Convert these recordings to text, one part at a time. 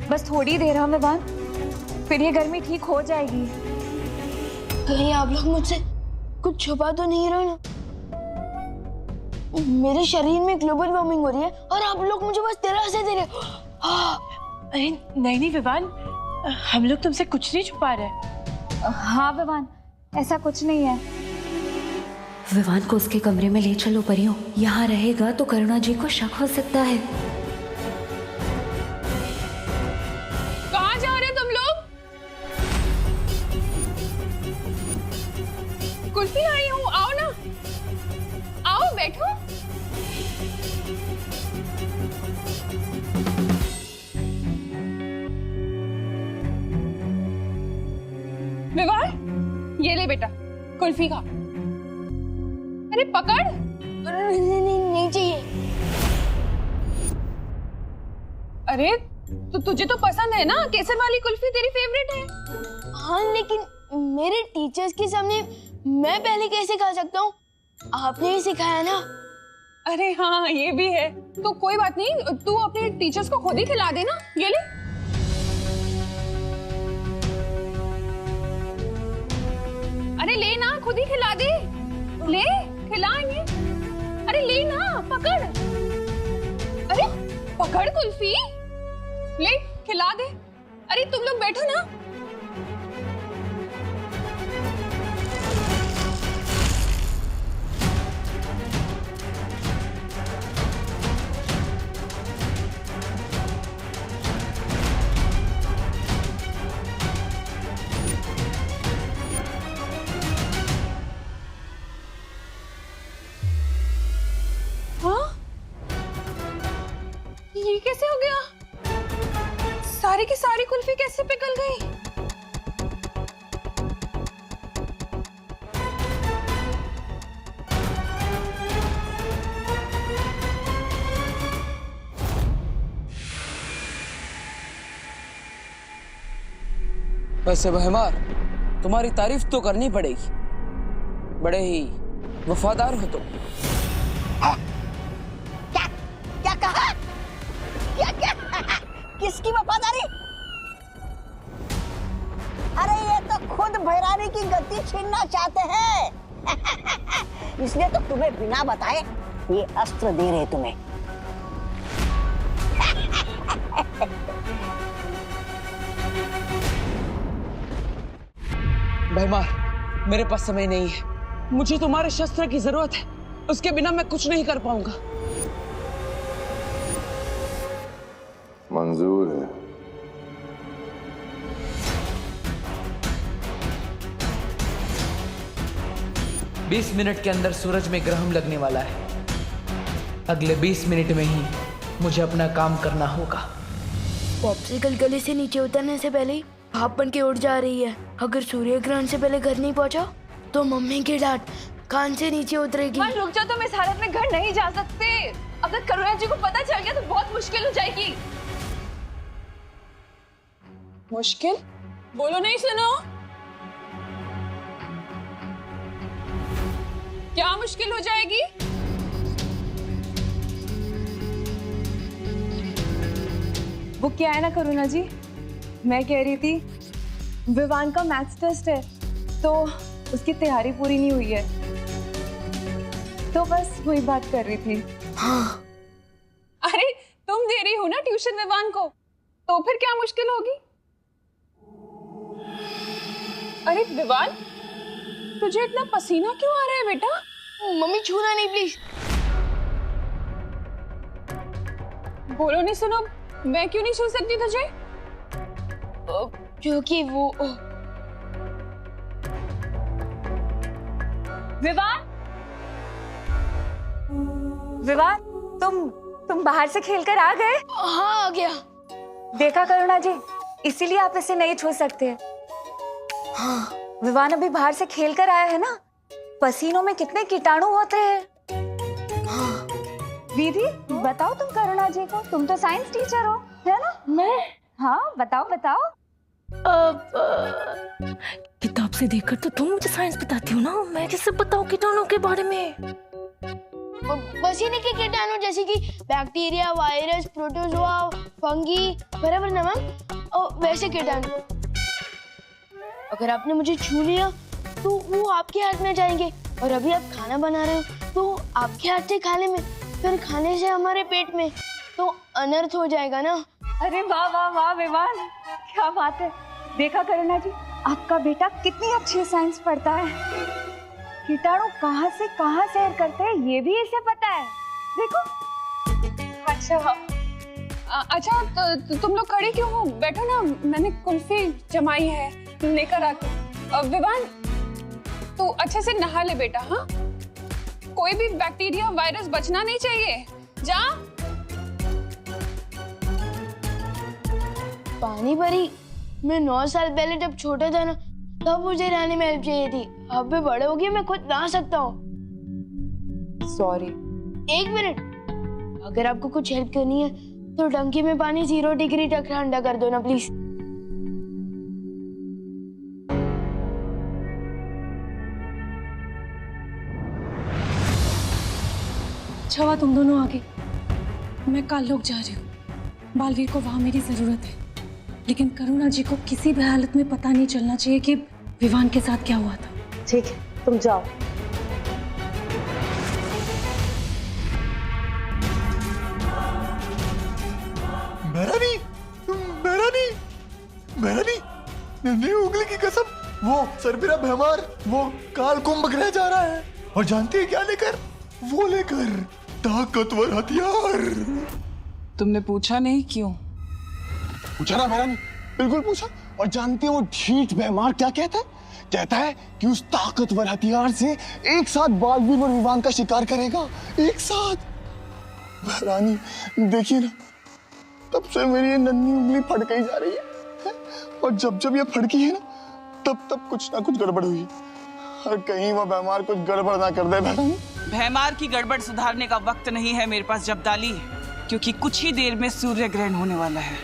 बस थोड़ी देर हम विवान, फिर ये गर्मी ठीक हो जाएगी। कहीं आप लोग मुझसे कुछ छुपा तो नहीं रहे ना? मेरे शरीर में ग्लोबल वार्मिंग हो रही है और आप लोग मुझे बस दिलासे दे रहे हो। अरे नहीं नहीं विवान, हम लोग तुमसे कुछ नहीं छुपा रहे। हाँ विवान, ऐसा कुछ नहीं है। विवान को उसके कमरे में ले चलो परियों, यहाँ रहेगा तो करुणा जी को शक हो सकता है। कहाँ जा रहे हो तुम लोग? कुल्फी आई हूँ, आओ ना, आओ बैठो। विवान, ये ले बेटा कुल्फी खा। अरे पकड़। नहीं चाहिए। अरे तो तुझे तो पसंद है ना, केसर वाली कुल्फी तेरी फेवरेट है। हाँ लेकिन मेरे टीचर्स के सामने मैं पहले कैसे खा सकता हूँ? आपने ही सिखाया ना। अरे हाँ ये भी है, तो कोई बात नहीं, तू अपने टीचर्स को खुद ही खिला देना। ये ले। अरे ले ना, खुद ही खिला दे, ले खिलाएंगे। अरे ले ना, पकड़। अरे पकड़ कुल्फी, ले खिला दे। अरे तुम लोग बैठो ना। ये कैसे हो गया? सारी की सारी कुल्फी कैसे पिघल गई? वैसे बहमार, तुम्हारी तारीफ तो करनी पड़ेगी, बड़े ही वफादार हो तुम। क्या कहा? क्या किसकी वफादारी? अरे ये तो खुद भैरानी की गद्दी छीनना चाहते हैं। इसलिए तो तुम्हें बिना बताए ये अस्त्र दे रहे तुम्हें। बहमार, मेरे पास समय नहीं है, मुझे तुम्हारे शस्त्र की जरूरत है, उसके बिना मैं कुछ नहीं कर पाऊंगा। मंजूर है। बीस मिनट के अंदर सूरज में ग्रहण लगने वाला है। अगले 20 मिनट में ही मुझे अपना काम करना होगा। पॉप्सिकल गले से नीचे उतरने से पहले ही भाप बन के उड़ जा रही है। अगर सूर्य ग्रहण से पहले घर नहीं पहुंचा तो मम्मी की डांट कान से नीचे उतरेगी। रुक जाओ, तुम इस हालत में घर नहीं जा सकते। अगर करुणा जी को पता चल गया तो बहुत मुश्किल हो जाएगी। मुश्किल? बोलो नहीं, सुनो। क्या मुश्किल हो जाएगी? वो क्या है ना करुणा जी, मैं कह रही थी विवान का मैथ्स टेस्ट है तो उसकी तैयारी पूरी नहीं हुई है, तो बस वही बात कर रही थी। हाँ। अरे तुम दे रही हो ना ट्यूशन विवान को, तो फिर क्या मुश्किल होगी? अरे विवान, तुझे इतना पसीना क्यों आ रहा है बेटा? मम्मी छूना नहीं प्लीज। बोलो नहीं, सुनो, मैं क्यों नहीं छू सकती तुझे? क्योंकि वो विवान, विवान, तुम बाहर से खेलकर आ गए? हाँ आ गया। देखा करुणा जी, इसीलिए आप इसे नहीं छू सकते। हाँ। विवान अभी बाहर से खेल कर आया है ना, पसीनों में कितने कीटाणु होते हैं। हाँ। दीदी बताओ तुम करुणा जी को, तुम तो साइंस टीचर हो, है ना? मैं? हाँ बताओ बताओ। किताब से देखकर तो तुम मुझे साइंस बताती हो ना, मैं कैसे बताऊं कीटाणु के बारे में? पसीने के कीटाणु जैसे कि बैक्टीरिया, वायरस, प्रोटोजोआ, फंगी, बराबर ना मैम, और वैसे कीटाणु। अगर आपने मुझे छू लिया तो वो आपके हाथ में जाएंगे, और अभी आप खाना बना रहे हो तो आपके हाथ से खाने में, फिर खाने से हमारे पेट में, तो अनर्थ हो जाएगा ना। अरे वाह वाह वाह विवान, क्या बात है। देखा करुणा जी, आपका बेटा कितनी अच्छी साइंस पढ़ता है। कीटाणु कहाँ से कहाँ सैर करते हैं ये भी इसे पता है, देखो। अच्छा तो तुम लोग खड़े क्यों हो? बैठो ना, मैंने कुल्फी जमाई है, लेकर आती। विवान तू अच्छे से नहा ले बेटा। हाँ, कोई भी बैक्टीरिया, वायरस बचना नहीं चाहिए। जा। पानी परी, मैं 9 साल पहले जब छोटा था ना, तब मुझे नहाने में हेल्प चाहिए थी। अब भी बड़े हो गए, मैं खुद नहा सकता हूँ। सॉरी। 1 मिनट, अगर आपको कुछ हेल्प करनी है तो टंकी में पानी 0 डिग्री तक ठंडा कर दो ना प्लीज। अच्छा हुआ तुम दोनों आगे। मैं काल्लोक जा रही हूँ, बालवीर को वहां मेरी जरूरत है, लेकिन करुणा जी को किसी भी हालत में पता नहीं चलना चाहिए कि विवान के साथ क्या हुआ था। ठीक है, तुम जाओ। मेहरानी, नन्ही उंगली की कसम, वो सरबिरा भैमार वो काल कुंभ ग्रह जा रहा है, और जानती है क्या लेकर? वो लेकर ताकतवर हथियार। तुमने पूछा नहीं क्यों? पूछा ना मेहरानी, बिल्कुल पूछा। और जानती है वो ढीठ भैमार क्या कहता है? कहता है कि उस ताकतवर हथियार से एक साथ बालवीर और विवान का शिकार करेगा, एक साथ। मेहरानी देखिए ना, तब से मेरी ये नन्ही उंगली फड़क ही जा रही है, और जब जब ये फड़की है ना, तब तब कुछ ना कुछ गड़बड़ हुई है। और कहीं वो भैमार कुछ गड़बड़ ना कर दे। भैमार की गड़बड़ सुधारने का वक्त नहीं है मेरे पास जब्दाली, क्योंकि कुछ ही देर में सूर्य ग्रहण होने वाला है,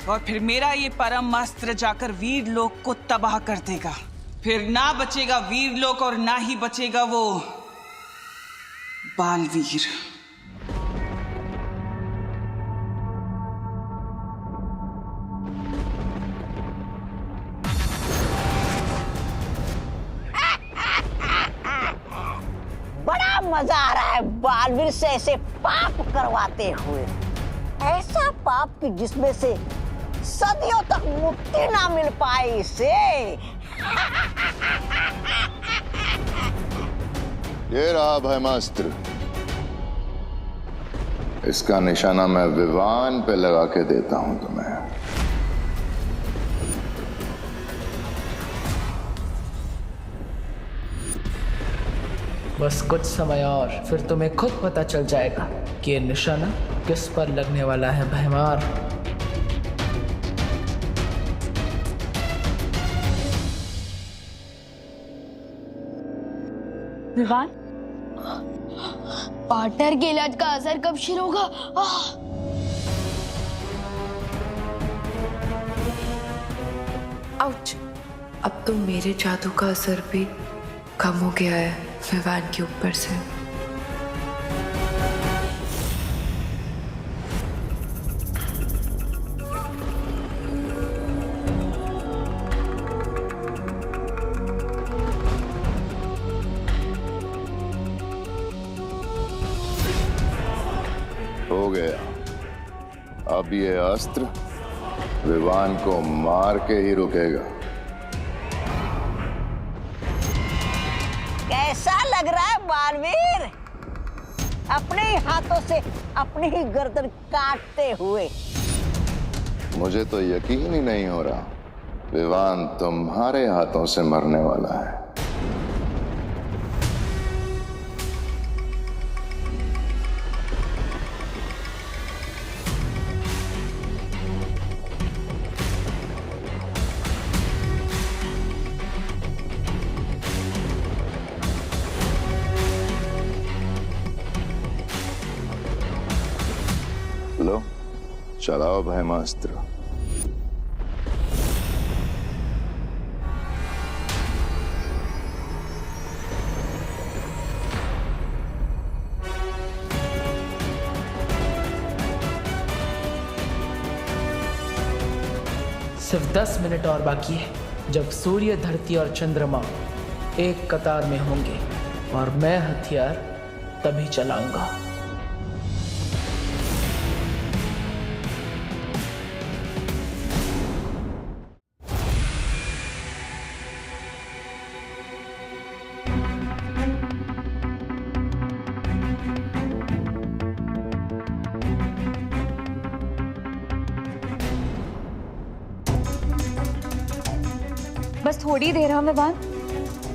और फिर मेरा ये परम अस्त्र जाकर वीर लोक को तबाह कर देगा। फिर ना बचेगा वीर लोक और ना ही बचेगा वो बालवीर। बड़ा मजा आ रहा है बालवीर से ऐसे पाप करवाते हुए, ऐसा पाप कि जिसमें से सदियों तक मुक्ति ना मिल पाए इसे। ये रहा भैमास्त्र, इसका निशाना मैं विवान पे लगा के देता हूं तुम्हें। बस कुछ समय और, फिर तुम्हें खुद पता चल जाएगा कि ये निशाना किस पर लगने वाला है भैमार। विवान, पार्टनर के इलाज का असर कब शुरू होगा? आउच! अब तो मेरे जादू का असर भी कम हो गया है विवान के ऊपर से। हो गया। अब ये अस्त्र विवान को मार के ही रुकेगा। कैसा लग रहा है बालवीर, अपने ही हाथों से अपनी ही गर्दन काटते हुए? मुझे तो यकीन ही नहीं हो रहा विवान तुम्हारे हाथों से मरने वाला है। लो, चलाओ भैमास्त्र। सिर्फ 10 मिनट और बाकी है जब सूर्य, धरती और चंद्रमा एक कतार में होंगे और मैं हथियार तभी चलाऊंगा। बस थोड़ी देर है विवान,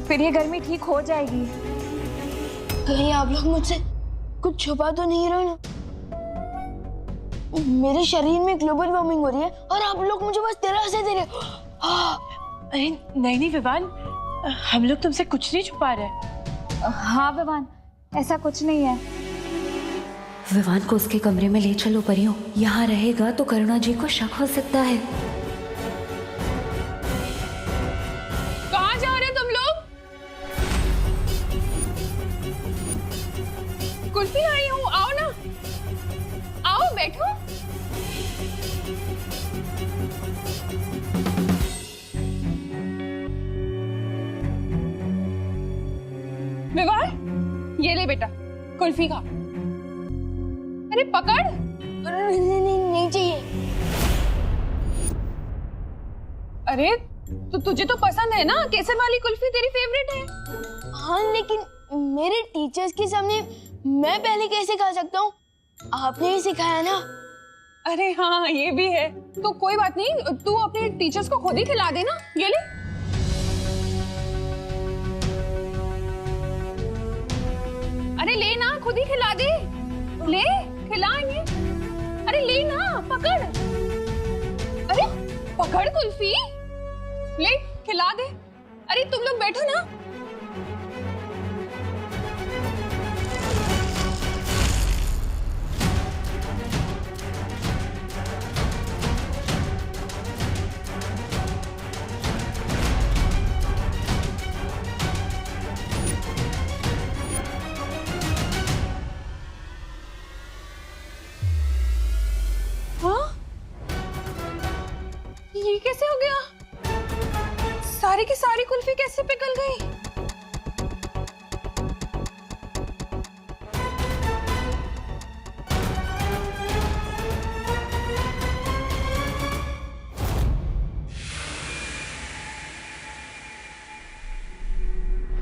फिर ये गर्मी ठीक हो जाएगी। कहीं आप लोग मुझसे कुछ छुपा तो नहीं रहे ना? मेरे शरीर में ग्लोबल वार्मिंग हो रही है और आप लोग मुझे बस दिलासा दे रहे हो। अरे नहीं नहीं विवान, हम लोग तुमसे कुछ नहीं छुपा रहे। हाँ विवान, ऐसा कुछ नहीं है। विवान को उसके कमरे में ले चलो परियों, यहाँ रहेगा तो करुणा जी को शक हो सकता है। कहाँ जा रहे हो तुम लोग? कुल्फी आई हूँ, आओ ना, आओ बैठो। विवान, ये ले बेटा कुल्फी खा। अरे पकड़। नहीं चाहिए। अरे तो तुझे तो पसंद है ना, केसर वाली कुल्फी तेरी फेवरेट है। हाँ लेकिन मेरे टीचर्स के सामने मैं पहले कैसे खा सकता हूँ? आपने ही सिखाया ना। अरे हाँ ये भी है, तो कोई बात नहीं, तू अपने टीचर्स को खुद ही खिला देना। ये ले। अरे ले ना, खुद ही खिला दे। ले, खिलाएंगे। अरे ले ना, पकड़। अरे पकड़ कुल्फी, ले खिला दे। अरे तुम लोग बैठो ना। ये कैसे हो गया? सारी की सारी कुल्फी कैसे पिघल गई?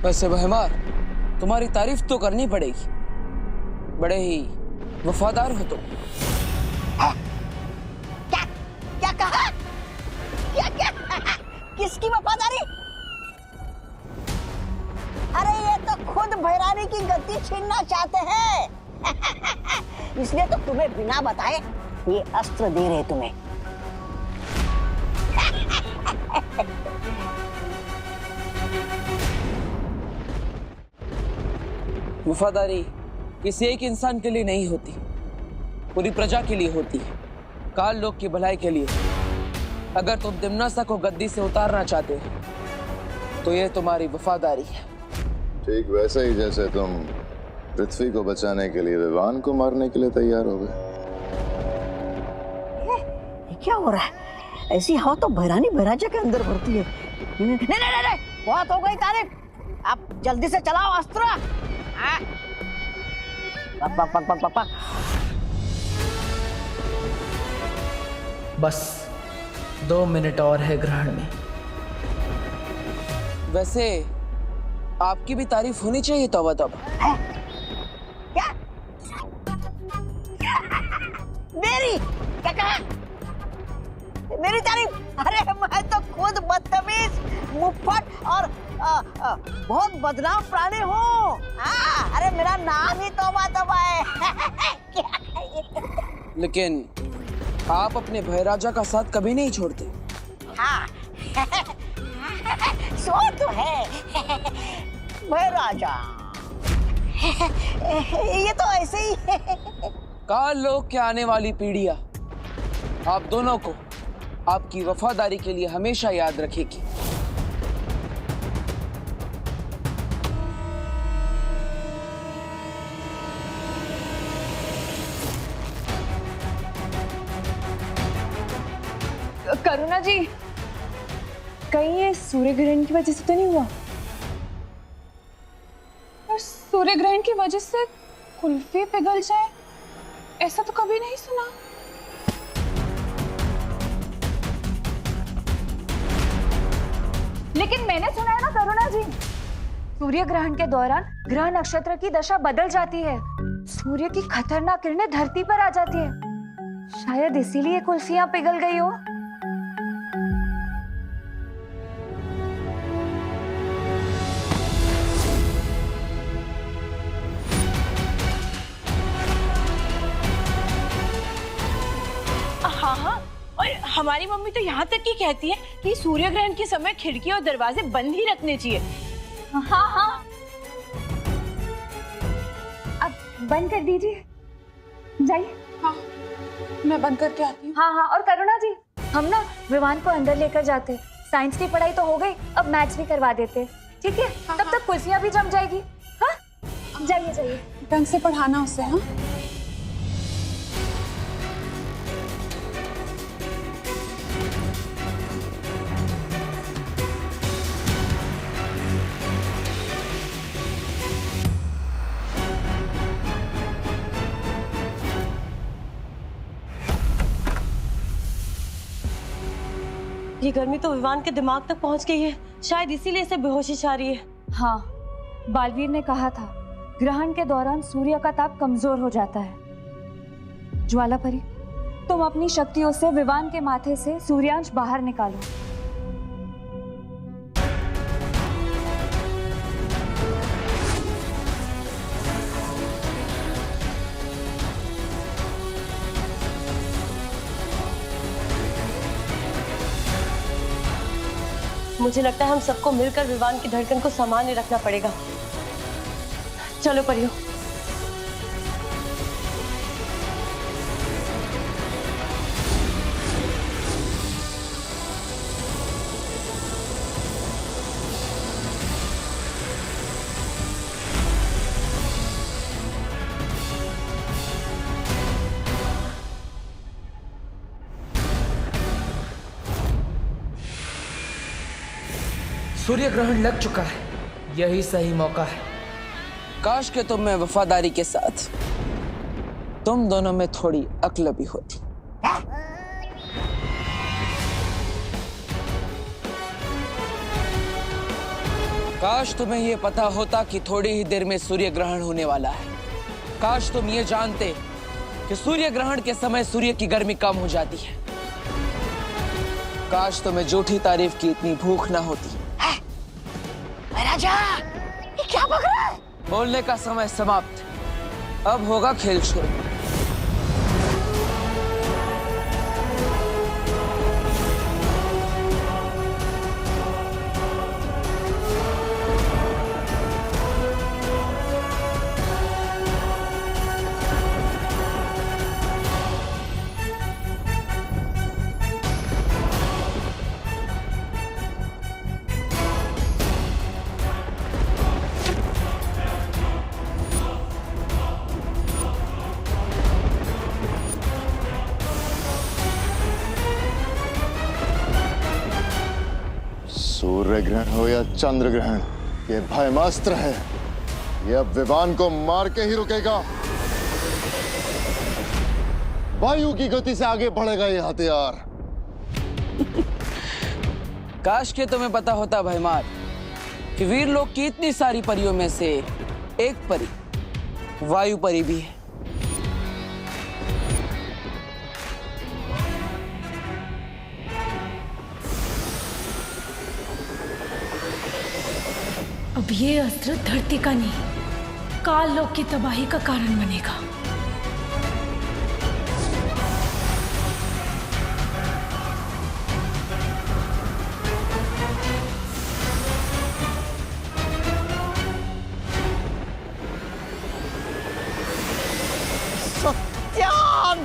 वैसे बहमार, तुम्हारी तारीफ तो करनी पड़ेगी, बड़े ही वफादार हो तुम। क्या कहा? क्या किसकी वफादारी? अरे ये तो खुद भैरानी की गद्दी छीनना चाहते हैं। इसलिए तो तुम्हें बिना बताए ये अस्त्र दे रहे तुम्हें। वफादारी किसी एक इंसान के लिए नहीं होती, पूरी प्रजा के लिए होती है, काल लोक की भलाई के लिए। अगर तुम दिम्नासा को गद्दी से उतारना चाहते हो तो ये तुम्हारी वफादारी है। ठीक वैसे ही जैसे तुम पृथ्वी को बचाने के लिए विवान को मारने के लिए तैयार हो गए। ये क्या हो रहा है? ऐसी हवा तो भैरानी भैराजा के अंदर भरती है। नहीं, बहुत हो गई तारीफ। अब जल्दी से चलाओ अस्त्र। पक पक पक पक पक। बस 2 मिनट और है ग्रहण में। वैसे आपकी भी तारीफ होनी चाहिए तौबा तौबा। क्या? मेरी क्या कहा? मेरी तारीफ? अरे मैं तो खुद बदतमीज, मुफ्फट और बहुत बदनाम प्राणी हूँ। अरे मेरा नाम ही तौबा तौबा है। लेकिन आप अपने भैराजा का साथ कभी नहीं छोड़ते। हाँ सो तो है भैराजा। ये तो ऐसे ही है। काल लोक के आने वाली पीढ़ियां आप दोनों को आपकी वफादारी के लिए हमेशा याद रखेगी। करुणा जी, कहीं ये सूर्य ग्रहण की वजह से तो नहीं हुआ? और सूर्य ग्रहण की वजह से कुल्फी पिघल जाए, ऐसा तो कभी नहीं सुना। लेकिन मैंने सुना है ना करुणा जी, सूर्य ग्रहण के दौरान ग्रह नक्षत्र की दशा बदल जाती है, सूर्य की खतरनाक किरणें धरती पर आ जाती है, शायद इसीलिए कुल्फियां पिघल गई हो। हाँ हाँ, और हमारी मम्मी तो यहाँ तक की कहती है कि सूर्य ग्रहण के समय खिड़की और दरवाजे बंद ही रखने चाहिए। हाँ हाँ, अब बंद कर दीजिए, जाइए। हाँ, मैं बंद करके आती हूँ। हाँ हाँ, और करुणा जी, हम ना विवान को अंदर लेकर जाते, साइंस की पढ़ाई तो हो गई, अब मैथ्स भी करवा देते, ठीक है? तब तक कुल्फियां भी जम जाएगी। हाँ, जाइए जाइए, ढंग से पढ़ाना उसे। हाँ, ये गर्मी तो विवान के दिमाग तक पहुंच गई है, शायद इसीलिए इसे बेहोशी छा रही है। हाँ, बालवीर ने कहा था ग्रहण के दौरान सूर्य का ताप कमजोर हो जाता है। ज्वालापरी, तुम अपनी शक्तियों से विवान के माथे से सूर्यांश बाहर निकालो। मुझे लगता है हम सबको मिलकर विवान की धड़कन को सामान्य रखना पड़ेगा। चलो परियो। सूर्य ग्रहण लग चुका है, यही सही मौका है। काश के तुम में वफादारी के साथ तुम दोनों में थोड़ी अक्ल भी होती। काश तुम्हें यह पता होता कि थोड़ी ही देर में सूर्य ग्रहण होने वाला है। काश तुम ये जानते कि सूर्य ग्रहण के समय सूर्य की गर्मी कम हो जाती है। काश तुम्हें झूठी तारीफ की इतनी भूख ना होती। राजा, ये क्या बक रहा है? बोलने का समय समाप्त, अब होगा खेल शुरू। सूर्य ग्रहण हो या चंद्र ग्रहण, ये भयमास्त्र है। ये अब विवान को मार के ही रुकेगा। वायु की गति से आगे बढ़ेगा ये हथियार। काश के तुम्हें पता होता भयमार कि वीर लोग की इतनी सारी परियों में से एक परी वायु परी भी है। अब ये अस्त्र धरती का नहीं, काल लोक की तबाही का कारण बनेगा।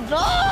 सत्यानाश!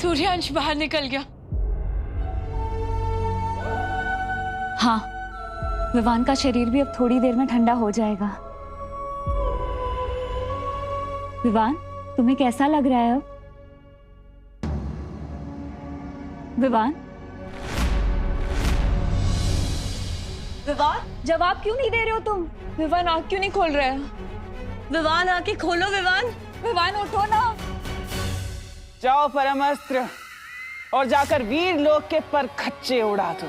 सूर्यांश बाहर निकल गया। हाँ, विवान का शरीर भी अब थोड़ी देर में ठंडा हो जाएगा। विवान, तुम्हें कैसा लग रहा है अब? विवान? विवान, जवाब क्यों नहीं दे रहे हो तुम? विवान आँख क्यों नहीं खोल रहा है? विवान आँखें खोलो विवान। विवान उठो ना। जाओ परमास्त्र और जाकर वीर लोक के पर खच्चे उड़ा दो।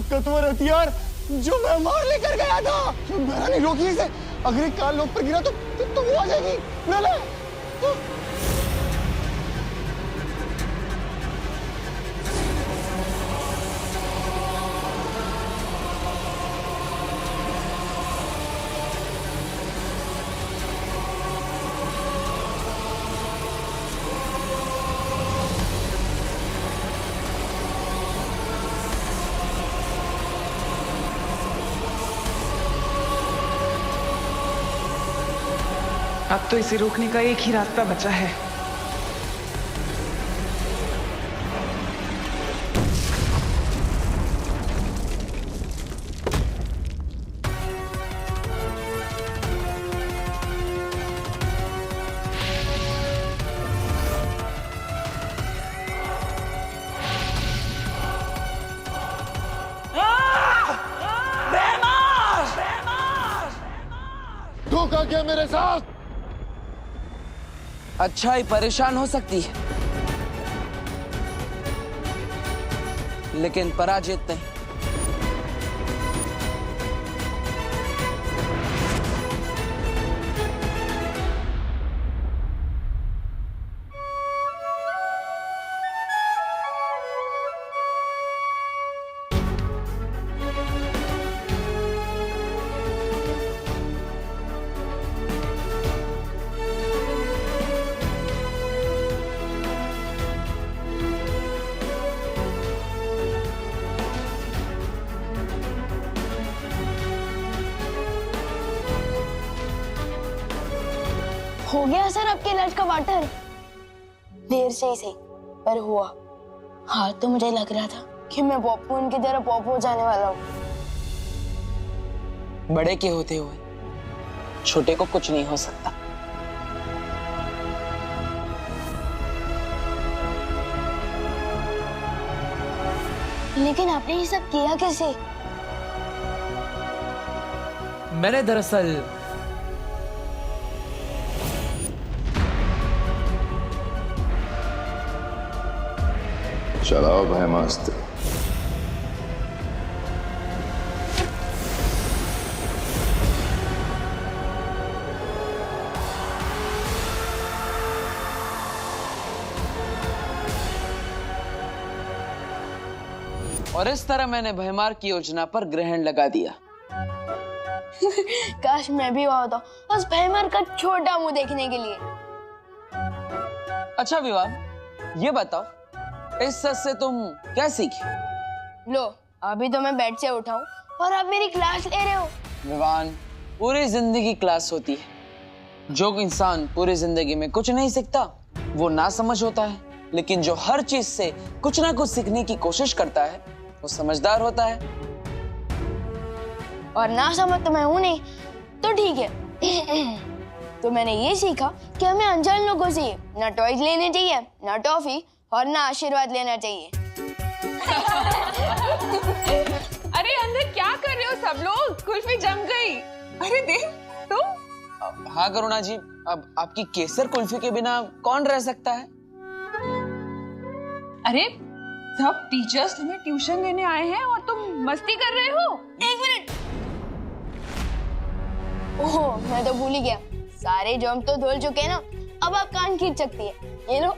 ताकतवर हथियार जो मैं मार लेकर गया था, मैंने रोकी इसे। अगर एक काल लोक पर गिरा तो वो आ जाएगी। ले ले। अब तो इसे रोकने का एक ही रास्ता बचा है। धोखा किया मेरे साथ। अच्छाई परेशान हो सकती है, लेकिन पराजित नहीं। हो गया सर आपके इलाज का वाटर? देर से ही सही, पर हुआ। हाँ, तो मुझे लग रहा था कि मैं पॉपकॉर्न की तरह पॉप हो जाने वाला हूँ। बड़े के होते हुए छोटे को कुछ नहीं हो सकता। लेकिन आपने ये सब किया कैसे? मैंने दरअसल चलाओ भयमास्त्र। और इस तरह मैंने भयमार की योजना पर ग्रहण लगा दिया। काश मैं भी वहां होता, बस भयमार का छोटा मुंह देखने के लिए। अच्छा विवान, ये बताओ, इस सच से तुम क्या सीखे? लो, अभी तो मैं बेड से उठा हूं और आप मेरी क्लास ले रहे हो। विवान, पूरी जिंदगी क्लास होती है। जो इंसान पूरी जिंदगी में कुछ नहीं सीखता वो ना समझ होता है, लेकिन जो हर चीज से कुछ ना कुछ सीखने की कोशिश करता है वो समझदार होता है। और ना समझ तो मैं हूं नहीं, तो ठीक है। तो मैंने ये सीखा कि हमें अनजान लोगों से ना टॉयज लेने चाहिए, ना टॉफी, और ना आशीर्वाद लेना चाहिए। अरे अंदर क्या कर रहे हो सब लोग? कुल्फी जम गई। अरे देख तुम। हाँ करुणा जी, अब आपकी केसर कुल्फी के बिना कौन रह सकता है? अरे सब टीचर्स तुम्हें ट्यूशन देने आए हैं और तुम मस्ती कर रहे हो। एक मिनट। ओह, मैं तो भूल ही गया। सारे जॉम तो धुल चुके हैं ना, अब आप कान खींच सकती है। ये लो।